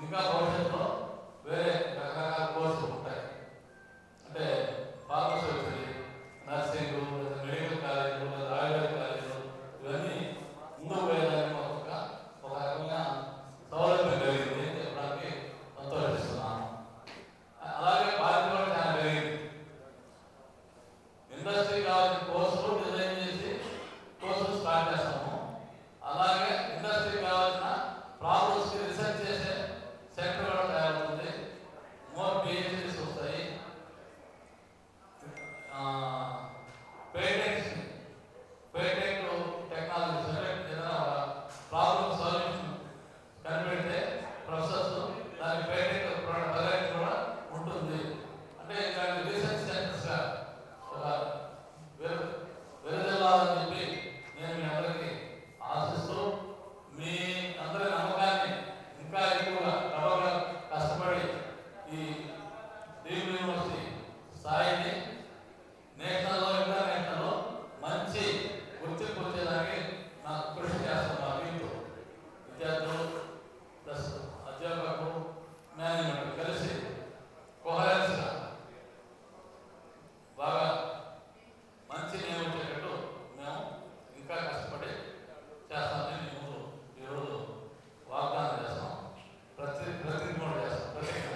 ఇంకా భవిష్యత్తులో వేరే రకరకాల కోర్సులు ఉంటాయి. అంటే ఫార్మసీ, నర్సింగ్, మెడికల్ కాలేజీలు, ఆయుర్వేద కాలేజీలు ఇవన్నీ ముందుకు పోయేదానికి ఒక రకమైన సౌలభ్యం కలిగింది అని చెప్పడానికి సంతోషిస్తున్నాను. అలాగే బాధ్యత కూడా చాలా పెరిగింది. ఇండస్ట్రీ కావాల్సిన కోర్సులు డిజైన్ చేసి కోర్సులు స్టార్ట్ చేస్తాము. అలాగే ఇండస్ట్రీ కావాల్సిన ప్రాబ్లమ్స్కి రీసెర్చ్ చేసే సెక్టర్ కూడా తయారవుతుంది. మోర్ పిహెచ్డీస్ వస్తాయి. పేటెంట్ టెక్నాలజీస్ ఏదైనా ప్రాబ్లమ్ సొల్యూషన్ కనిపెడితే ప్రొసెస్ దాని పేటెంట్ ప్రొడక్ట్ కూడా ఉంటుంది. అంటే ఇలాంటి రీసెర్చ్ సెంటర్స్గా వెలుదిల్లాలని చెప్పి నేను మీ అందరికీ ఆశిస్తూ మీ అందరి నమ్మకాన్ని ఇంకా ఎక్కువగా డబ్బుగా కష్టపడి ఈ డ్రీమ్ యూనివర్సిటీ స్థాయిని నేషనల్లో ఇంటర్నేషనల్లో మంచి గుర్తింపు వచ్చేదానికి నాకు కృషి చేస్తున్నా. మీతో విద్యార్థులు ప్లస్ అధ్యాపకులు మేనేజ్మెంట్ కలిసి కోహరెన్స్గా బాగా మంచి నేమ్ వచ్చేటట్టు మేము ఇంకా కష్టపడి చేస్తామని మేము ఈరోజు వాగ్దానం చేస్తాం. ప్రతిజ్ఞ కూడా చేస్తాం. ప్రతిజ్ఞ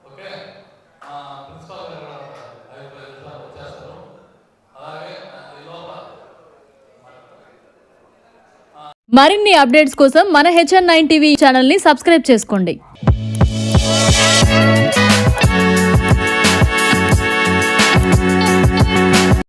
ఓకే. ప్రిన్సిపాల్ గారు కూడా 5 నిమిషాలు వచ్చేస్తారు. అలాగే ఈ లోపల మరిన్ని అప్డేట్స్ కోసం మన HN9 టీవీ ఛానల్ని సబ్స్క్రైబ్ చేసుకోండి.